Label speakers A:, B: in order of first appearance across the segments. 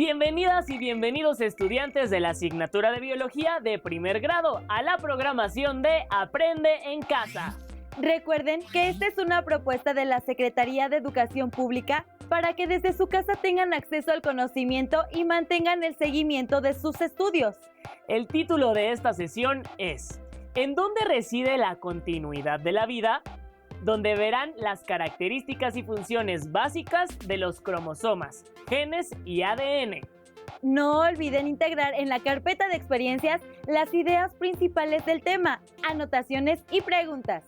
A: Bienvenidas y bienvenidos estudiantes de la asignatura de Biología de primer grado a la programación de Aprende en Casa.
B: Recuerden que esta es una propuesta de la Secretaría de Educación Pública para que desde su casa tengan acceso al conocimiento y mantengan el seguimiento de sus estudios.
A: El título de esta sesión es ¿En dónde reside la continuidad de la vida? Donde verán las características y funciones básicas de los cromosomas, genes y ADN.
B: No olviden integrar en la carpeta de experiencias las ideas principales del tema, anotaciones y preguntas.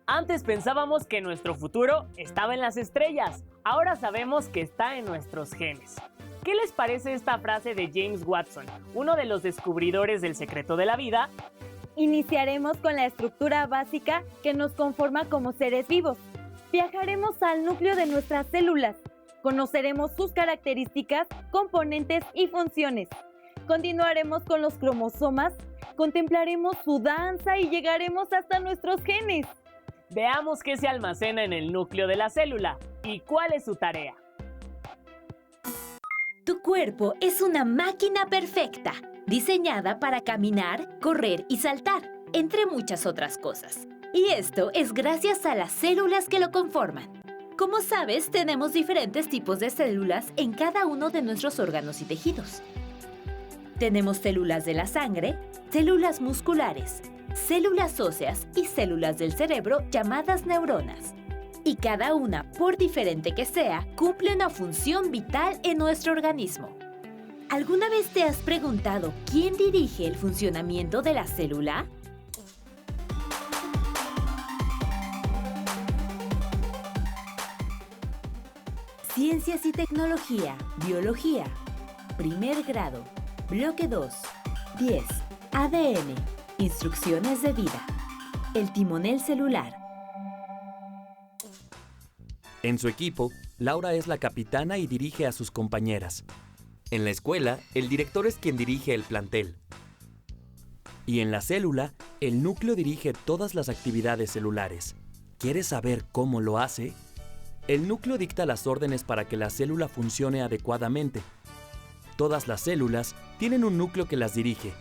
A: Antes pensábamos que nuestro futuro estaba en las estrellas, ahora sabemos que está en nuestros genes. ¿Qué les parece esta frase de James Watson, uno de los descubridores del secreto de la vida?
B: Iniciaremos con la estructura básica que nos conforma como seres vivos. Viajaremos al núcleo de nuestras células. Conoceremos sus características, componentes y funciones. Continuaremos con los cromosomas, contemplaremos su danza y llegaremos hasta nuestros genes.
A: Veamos qué se almacena en el núcleo de la célula y cuál es su tarea.
C: Tu cuerpo es una máquina perfecta, diseñada para caminar, correr y saltar, entre muchas otras cosas. Y esto es gracias a las células que lo conforman. Como sabes, tenemos diferentes tipos de células en cada uno de nuestros órganos y tejidos. Tenemos células de la sangre, células musculares, células óseas y células del cerebro llamadas neuronas. Y cada una, por diferente que sea, cumple una función vital en nuestro organismo. ¿Alguna vez te has preguntado quién dirige el funcionamiento de la célula? Ciencias y tecnología, biología. Primer grado, bloque 2, 10, ADN, instrucciones de vida. El timonel celular.
D: En su equipo, Laura es la capitana y dirige a sus compañeras. En la escuela, el director es quien dirige el plantel. Y en la célula, el núcleo dirige todas las actividades celulares. ¿Quieres saber cómo lo hace? El núcleo dicta las órdenes para que la célula funcione adecuadamente. Todas las células tienen un núcleo que las dirige.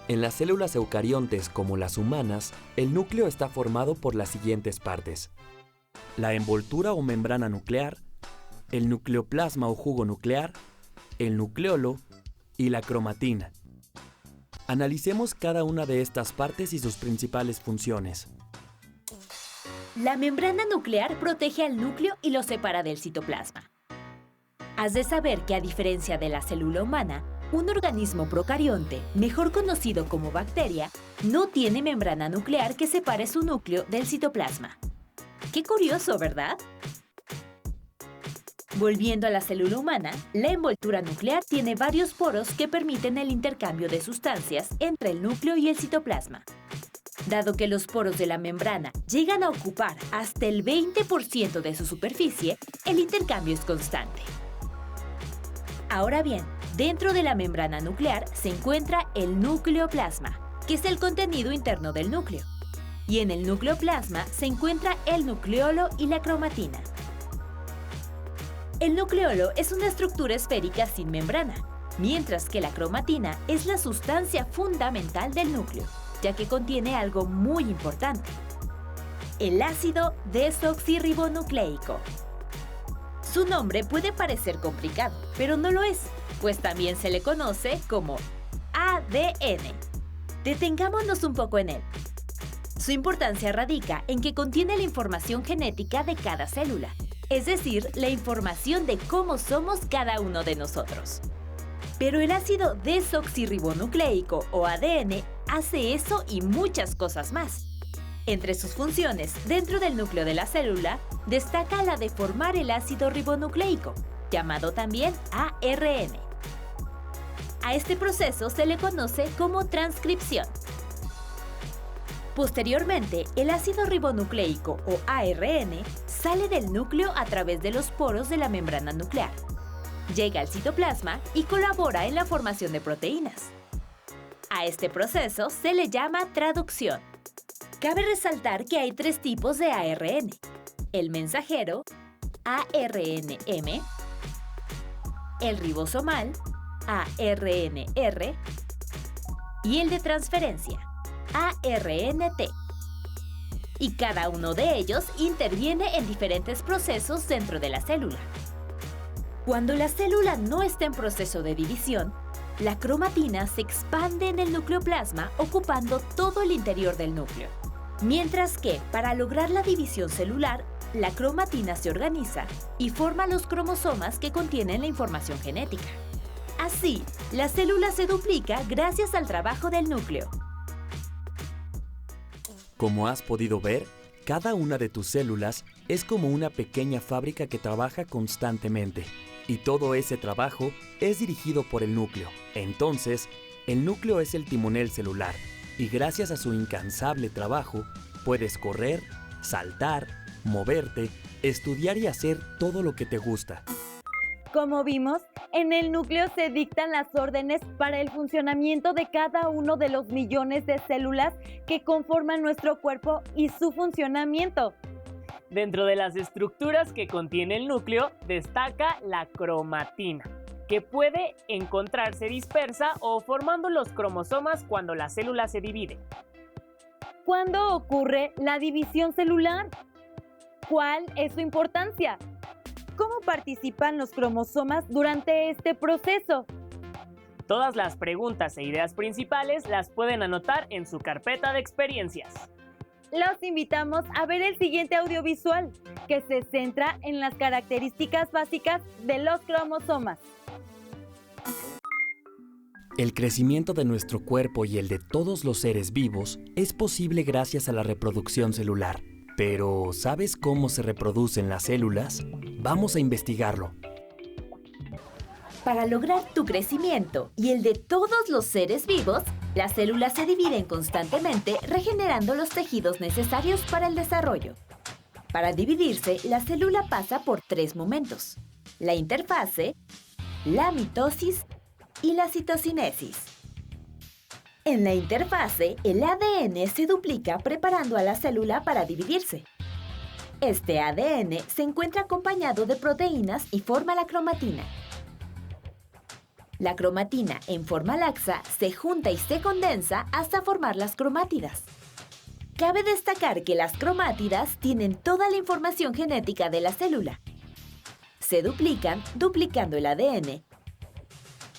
D: En las células eucariontes, como las humanas, el núcleo está formado por las siguientes partes: la envoltura o membrana nuclear, el nucleoplasma o jugo nuclear, el nucleolo y la cromatina. Analicemos cada una de estas partes y sus principales funciones.
C: La membrana nuclear protege al núcleo y lo separa del citoplasma. Has de saber que, a diferencia de la célula humana, un organismo procarionte, mejor conocido como bacteria, no tiene membrana nuclear que separe su núcleo del citoplasma. ¡Qué curioso!, ¿verdad? Volviendo a la célula humana, la envoltura nuclear tiene varios poros que permiten el intercambio de sustancias entre el núcleo y el citoplasma. Dado que los poros de la membrana llegan a ocupar hasta el 20% de su superficie, el intercambio es constante. Ahora bien, dentro de la membrana nuclear se encuentra el nucleoplasma, que es el contenido interno del núcleo. Y en el nucleoplasma se encuentra el nucleolo y la cromatina. El nucleolo es una estructura esférica sin membrana, mientras que la cromatina es la sustancia fundamental del núcleo, ya que contiene algo muy importante: el ácido desoxirribonucleico. Su nombre puede parecer complicado, pero no lo es, pues también se le conoce como ADN. Detengámonos un poco en él. Su importancia radica en que contiene la información genética de cada célula, es decir, la información de cómo somos cada uno de nosotros. Pero el ácido desoxirribonucleico o ADN hace eso y muchas cosas más. Entre sus funciones dentro del núcleo de la célula destaca la de formar el ácido ribonucleico, llamado también ARN. A este proceso se le conoce como transcripción. Posteriormente, el ácido ribonucleico o ARN sale del núcleo a través de los poros de la membrana nuclear. Llega al citoplasma y colabora en la formación de proteínas. A este proceso se le llama traducción. Cabe resaltar que hay 3 tipos de ARN: el mensajero, ARNM, el ribosomal, ARNR, y el de transferencia, ARNT. Y cada uno de ellos interviene en diferentes procesos dentro de la célula. Cuando la célula no está en proceso de división, la cromatina se expande en el nucleoplasma ocupando todo el interior del núcleo. Mientras que, para lograr la división celular, la cromatina se organiza y forma los cromosomas que contienen la información genética. Así, la célula se duplica gracias al trabajo del núcleo.
D: Como has podido ver, cada una de tus células es como una pequeña fábrica que trabaja constantemente. Y todo ese trabajo es dirigido por el núcleo. Entonces, el núcleo es el timonel celular. Y gracias a su incansable trabajo, puedes correr, saltar, moverte, estudiar y hacer todo lo que te gusta.
B: Como vimos, en el núcleo se dictan las órdenes para el funcionamiento de cada uno de los millones de células que conforman nuestro cuerpo y su funcionamiento.
A: Dentro de las estructuras que contiene el núcleo, destaca la cromatina, que puede encontrarse dispersa o formando los cromosomas cuando la célula se divide.
B: ¿Cuándo ocurre la división celular? ¿Cuál es su importancia? ¿Cómo participan los cromosomas durante este proceso?
A: Todas las preguntas e ideas principales las pueden anotar en su carpeta de experiencias.
B: Los invitamos a ver el siguiente audiovisual, que se centra en las características básicas de los cromosomas.
D: El crecimiento de nuestro cuerpo y el de todos los seres vivos es posible gracias a la reproducción celular. Pero, ¿sabes cómo se reproducen las células? Vamos a investigarlo.
C: Para lograr tu crecimiento y el de todos los seres vivos, las células se dividen constantemente regenerando los tejidos necesarios para el desarrollo. Para dividirse, la célula pasa por 3 momentos: la interfase, la mitosis y la citocinesis. En la interfase, el ADN se duplica preparando a la célula para dividirse. Este ADN se encuentra acompañado de proteínas y forma la cromatina. La cromatina en forma laxa se junta y se condensa hasta formar las cromátidas. Cabe destacar que las cromátidas tienen toda la información genética de la célula. Se duplican duplicando el ADN.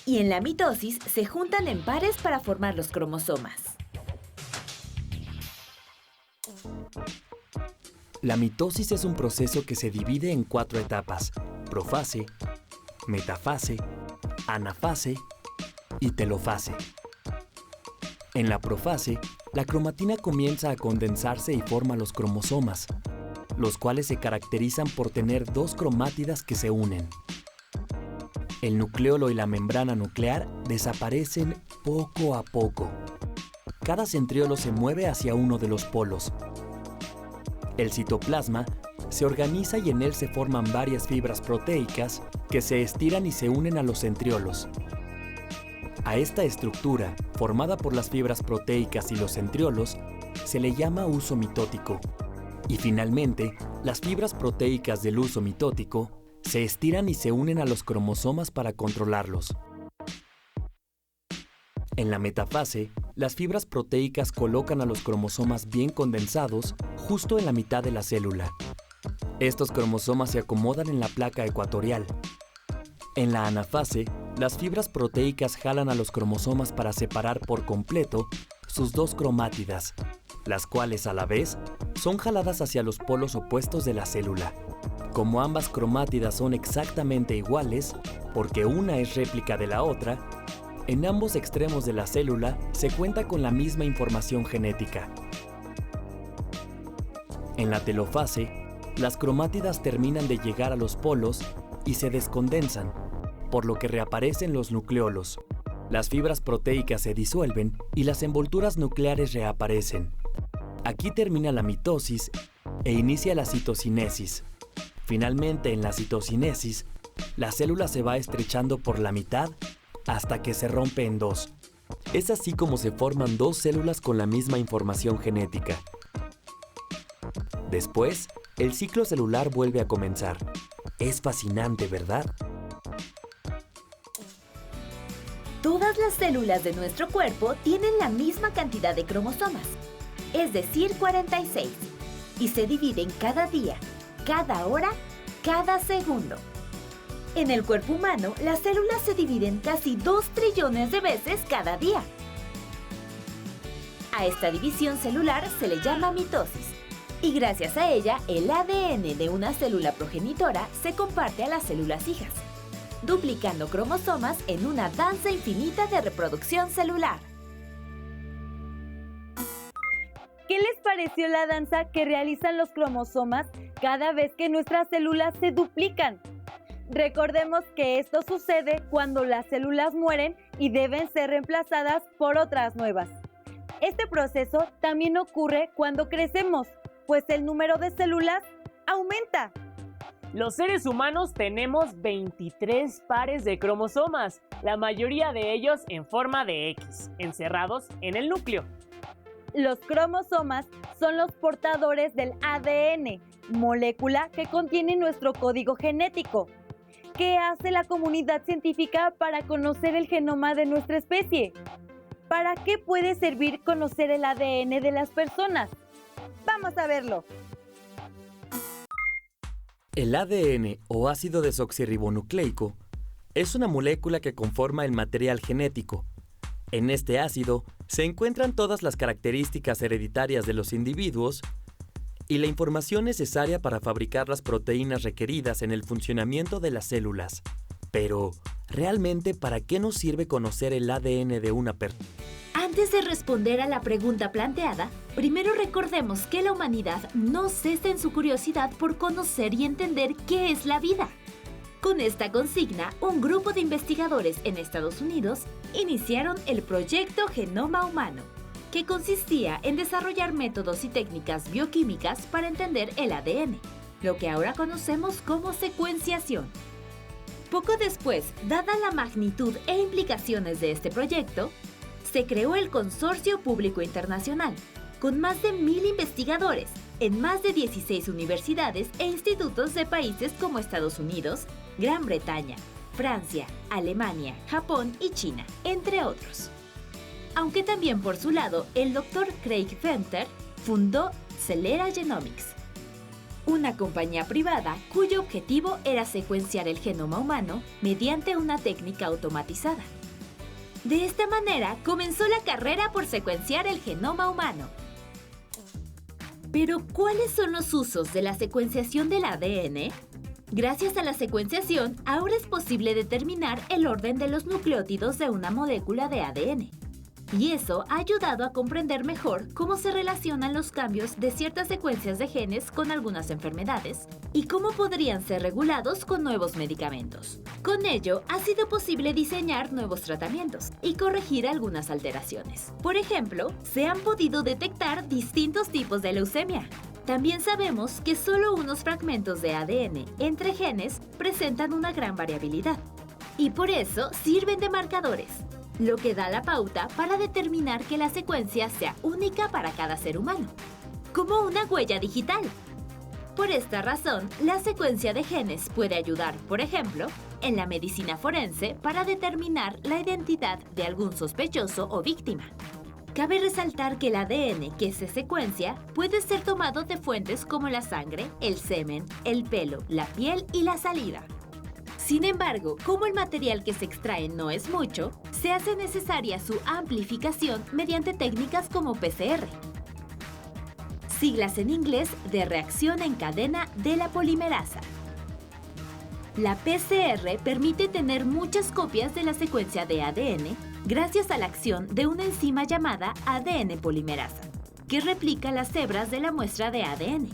C: Y en la mitosis se juntan en pares para formar los cromosomas.
D: La mitosis es un proceso que se divide en 4 etapas: profase, metafase, anafase y telofase. En la profase, la cromatina comienza a condensarse y forma los cromosomas, los cuales se caracterizan por tener 2 cromátidas que se unen. El nucleolo y la membrana nuclear desaparecen poco a poco. Cada centriolo se mueve hacia uno de los polos. El citoplasma se organiza y en él se forman varias fibras proteicas que se estiran y se unen a los centriolos. A esta estructura, formada por las fibras proteicas y los centriolos, se le llama uso mitótico. Y finalmente, las fibras proteicas del uso mitótico se estiran y se unen a los cromosomas para controlarlos. En la metafase, las fibras proteicas colocan a los cromosomas bien condensados justo en la mitad de la célula. Estos cromosomas se acomodan en la placa ecuatorial. En la anafase, las fibras proteicas jalan a los cromosomas para separar por completo sus 2 cromátidas, las cuales a la vez son jaladas hacia los polos opuestos de la célula. Como ambas cromátidas son exactamente iguales, porque una es réplica de la otra, en ambos extremos de la célula se cuenta con la misma información genética. En la telofase, las cromátidas terminan de llegar a los polos y se descondensan, por lo que reaparecen los nucleolos. Las fibras proteicas se disuelven y las envolturas nucleares reaparecen. Aquí termina la mitosis e inicia la citocinesis. Finalmente, en la citocinesis, la célula se va estrechando por la mitad hasta que se rompe en 2. Es así como se forman 2 células con la misma información genética. Después, el ciclo celular vuelve a comenzar. Es fascinante, ¿verdad?
C: Todas las células de nuestro cuerpo tienen la misma cantidad de cromosomas, es decir, 46, y se dividen cada día, cada hora, cada segundo. En el cuerpo humano, las células se dividen casi 2 trillones de veces cada día. A esta división celular se le llama mitosis, y gracias a ella, el ADN de una célula progenitora se comparte a las células hijas, duplicando cromosomas en una danza infinita de reproducción celular.
B: ¿Qué les pareció la danza que realizan los cromosomas cada vez que nuestras células se duplican? Recordemos que esto sucede cuando las células mueren y deben ser reemplazadas por otras nuevas. Este proceso también ocurre cuando crecemos, pues el número de células aumenta.
A: Los seres humanos tenemos 23 pares de cromosomas, la mayoría de ellos en forma de X, encerrados en el núcleo.
B: Los cromosomas son los portadores del ADN, molécula que contiene nuestro código genético. ¿Qué hace la comunidad científica para conocer el genoma de nuestra especie? ¿Para qué puede servir conocer el ADN de las personas? ¡Vamos a verlo!
D: El ADN o ácido desoxirribonucleico es una molécula que conforma el material genético. En este ácido se encuentran todas las características hereditarias de los individuos y la información necesaria para fabricar las proteínas requeridas en el funcionamiento de las células. Pero, ¿realmente para qué nos sirve conocer el ADN de una persona?
C: Antes de responder a la pregunta planteada, primero recordemos que la humanidad no cesa en su curiosidad por conocer y entender qué es la vida. Con esta consigna, un grupo de investigadores en Estados Unidos iniciaron el Proyecto Genoma Humano, que consistía en desarrollar métodos y técnicas bioquímicas para entender el ADN, lo que ahora conocemos como secuenciación. Poco después, dada la magnitud e implicaciones de este proyecto, se creó el Consorcio Público Internacional, con más de 1,000 investigadores en más de 16 universidades e institutos de países como Estados Unidos, Gran Bretaña, Francia, Alemania, Japón y China, entre otros. Aunque también por su lado, el Dr. Craig Venter fundó Celera Genomics, una compañía privada cuyo objetivo era secuenciar el genoma humano mediante una técnica automatizada. De esta manera comenzó la carrera por secuenciar el genoma humano. Pero, ¿cuáles son los usos de la secuenciación del ADN? Gracias a la secuenciación, ahora es posible determinar el orden de los nucleótidos de una molécula de ADN. Y eso ha ayudado a comprender mejor cómo se relacionan los cambios de ciertas secuencias de genes con algunas enfermedades y cómo podrían ser regulados con nuevos medicamentos. Con ello, ha sido posible diseñar nuevos tratamientos y corregir algunas alteraciones. Por ejemplo, se han podido detectar distintos tipos de leucemia. También sabemos que solo unos fragmentos de ADN entre genes presentan una gran variabilidad y por eso sirven de marcadores, lo que da la pauta para determinar que la secuencia sea única para cada ser humano, como una huella digital. Por esta razón, la secuencia de genes puede ayudar, por ejemplo, en la medicina forense para determinar la identidad de algún sospechoso o víctima. Cabe resaltar que el ADN que se secuencia puede ser tomado de fuentes como la sangre, el semen, el pelo, la piel y la saliva. Sin embargo, como el material que se extrae no es mucho, se hace necesaria su amplificación mediante técnicas como PCR. Siglas en inglés de reacción en cadena de la polimerasa. La PCR permite tener muchas copias de la secuencia de ADN gracias a la acción de una enzima llamada ADN polimerasa, que replica las hebras de la muestra de ADN.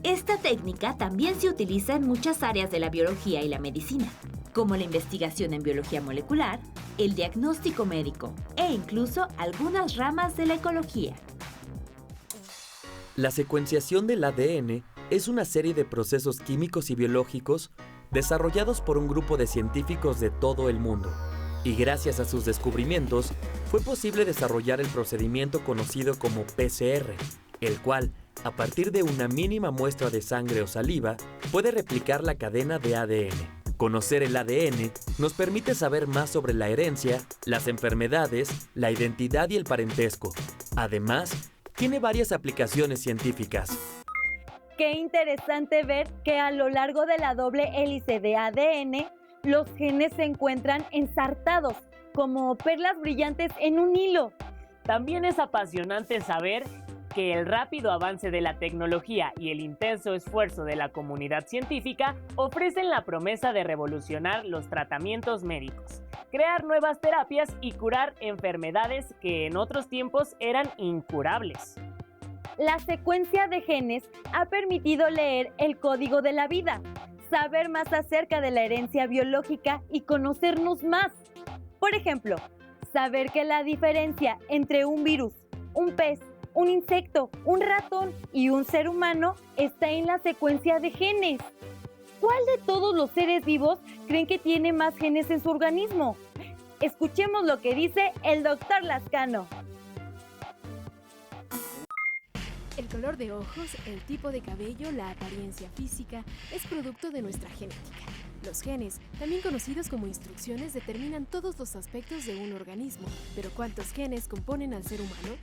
C: Esta técnica también se utiliza en muchas áreas de la biología y la medicina, como la investigación en biología molecular, el diagnóstico médico e incluso algunas ramas de la ecología.
D: La secuenciación del ADN es una serie de procesos químicos y biológicos desarrollados por un grupo de científicos de todo el mundo. Y gracias a sus descubrimientos, fue posible desarrollar el procedimiento conocido como PCR, el cual, a partir de una mínima muestra de sangre o saliva, puede replicar la cadena de ADN, Conocer el ADN nos permite saber más sobre la herencia, las enfermedades, la identidad y el parentesco. Además, tiene varias aplicaciones científicas.
B: Qué interesante ver que a lo largo de la doble hélice de ADN, los genes se encuentran ensartados, como perlas brillantes en un hilo.
A: También es apasionante saber que el rápido avance de la tecnología y el intenso esfuerzo de la comunidad científica ofrecen la promesa de revolucionar los tratamientos médicos, crear nuevas terapias y curar enfermedades que en otros tiempos eran incurables.
B: La secuencia de genes ha permitido leer el código de la vida, saber más acerca de la herencia biológica y conocernos más. Por ejemplo, saber que la diferencia entre un virus, un pez, un insecto, un ratón y un ser humano está en la secuencia de genes. ¿Cuál de todos los seres vivos creen que tiene más genes en su organismo? Escuchemos lo que dice el doctor Lascano.
E: El color de ojos, el tipo de cabello, la apariencia física es producto de nuestra genética. Los genes, también conocidos como instrucciones, determinan todos los aspectos de un organismo. Pero ¿cuántos genes componen al ser humano?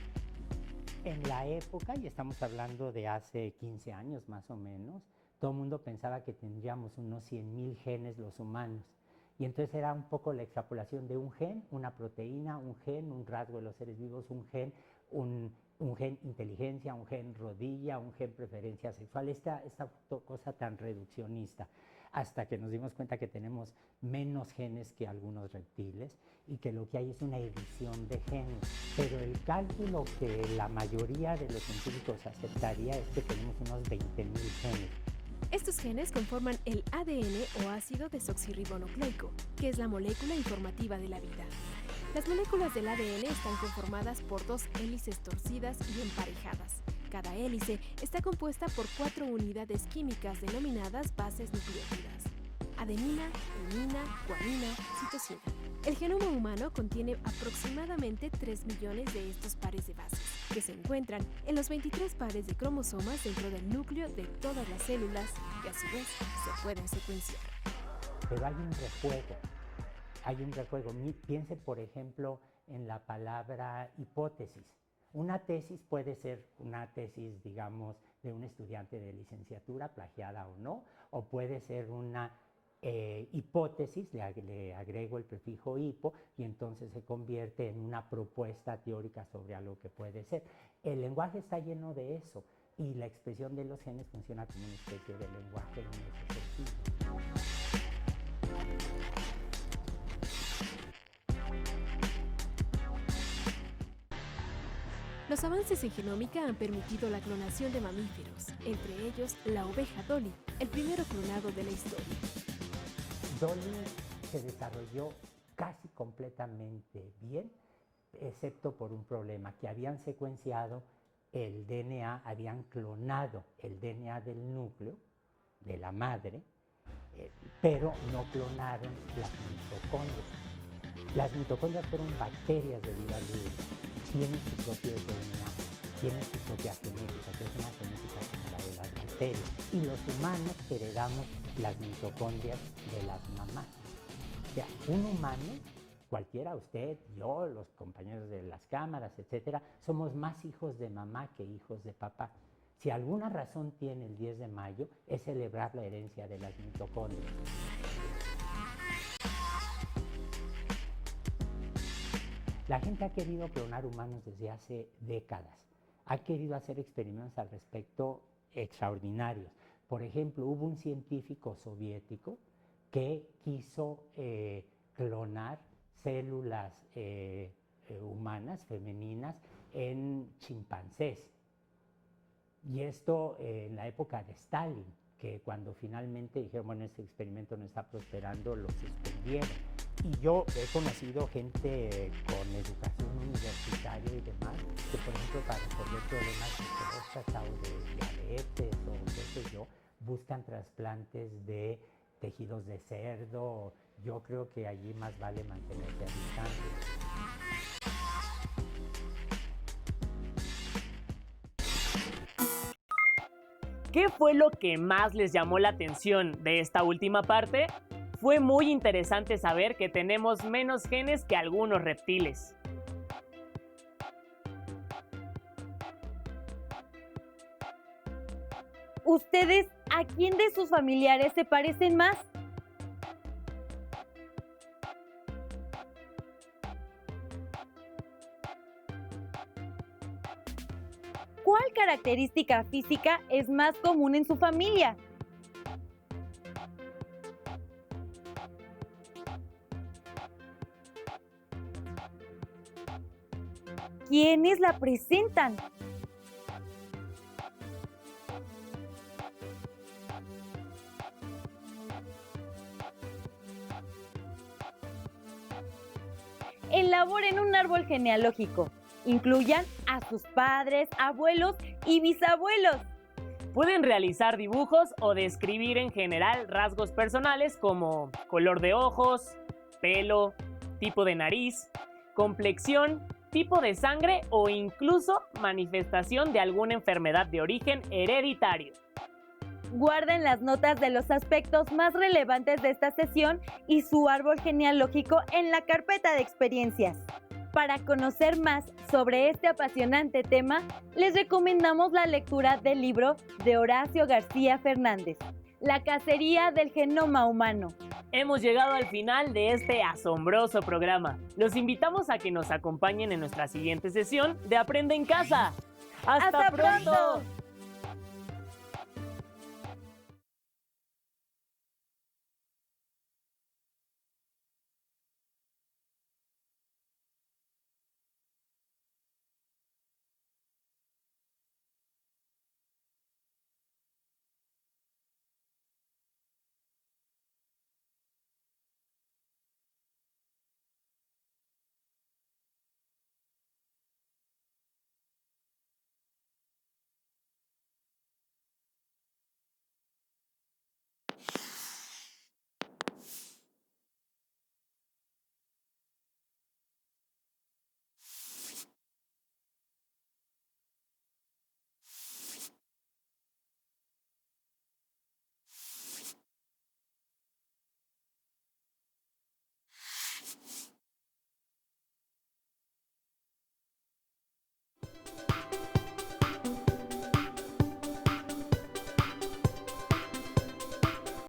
F: En la época, y estamos hablando de hace 15 años más o menos, todo el mundo pensaba que tendríamos unos 100,000 genes los humanos. Y entonces era un poco la extrapolación de un gen, una proteína, un gen, un rasgo de los seres vivos, un gen, un gen inteligencia, un gen rodilla, un gen preferencia sexual, esta cosa tan reduccionista, hasta que nos dimos cuenta que tenemos menos genes que algunos reptiles y que lo que hay es una edición de genes. Pero el cálculo que la mayoría de los científicos aceptaría es que tenemos unos 20,000 genes.
E: Estos genes conforman el ADN o ácido desoxirribonucleico, que es la molécula informativa de la vida. Las moléculas del ADN están conformadas por 2 hélices torcidas y emparejadas. Cada hélice está compuesta por 4 unidades químicas denominadas bases nucleótidas: adenina, timina, guanina, citosina. El genoma humano contiene aproximadamente 3 millones de estos pares de bases, que se encuentran en los 23 pares de cromosomas dentro del núcleo de todas las células, que a su vez se pueden secuenciar.
F: Pero hay un rejuego. Piense, por ejemplo, en la palabra hipótesis. Una tesis puede ser una tesis, digamos, de un estudiante de licenciatura, plagiada o no, o puede ser una hipótesis, le agrego el prefijo hipo, y entonces se convierte en una propuesta teórica sobre algo que puede ser. El lenguaje está lleno de eso, y la expresión de los genes funciona como una especie de lenguaje en ese sentido.
E: Los avances en genómica han permitido la clonación de mamíferos, entre ellos la oveja Dolly, el primero clonado de la historia.
F: Dolly se desarrolló casi completamente bien, excepto por un problema, que habían secuenciado el DNA, habían clonado el DNA del núcleo, de la madre, pero no clonaron las mitocondrias. Las mitocondrias fueron bacterias de vida libre. Tienen su propio DNA, tienen su propia genética, que es una genética como la de las bacterias. Y los humanos heredamos las mitocondrias de las mamás. O sea, un humano, cualquiera, usted, yo, los compañeros de las cámaras, etcétera, somos más hijos de mamá que hijos de papá. Si alguna razón tiene el 10 de mayo, es celebrar la herencia de las mitocondrias. La gente ha querido clonar humanos desde hace décadas. Ha querido hacer experimentos al respecto extraordinarios. Por ejemplo, hubo un científico soviético que quiso clonar células humanas, femeninas, en chimpancés. Y esto en la época de Stalin, que cuando finalmente dijeron, bueno, este experimento no está prosperando, lo suspendieron. Y yo he conocido gente con educación universitaria y demás, que por ejemplo para resolver problemas de próstata o de diabetes o qué sé yo, buscan trasplantes de tejidos de cerdo. Yo creo que allí más vale mantenerse a distancia.
A: ¿Qué fue lo que más les llamó la atención de esta última parte? Fue muy interesante saber que tenemos menos genes que algunos reptiles.
B: ¿Ustedes a quién de sus familiares se parecen más? ¿Cuál característica física es más común en su familia? ¿Quiénes la presentan? Elaboren un árbol genealógico. Incluyan a sus padres, abuelos y bisabuelos.
A: Pueden realizar dibujos o describir en general rasgos personales como color de ojos, pelo, tipo de nariz, complexión, tipo de sangre o incluso manifestación de alguna enfermedad de origen hereditario.
B: Guarden las notas de los aspectos más relevantes de esta sesión y su árbol genealógico en la carpeta de experiencias. Para conocer más sobre este apasionante tema, les recomendamos la lectura del libro de Horacio García Fernández, La cacería del genoma humano.
A: Hemos llegado al final de este asombroso programa. Los invitamos a que nos acompañen en nuestra siguiente sesión de Aprende en Casa. ¡Hasta pronto!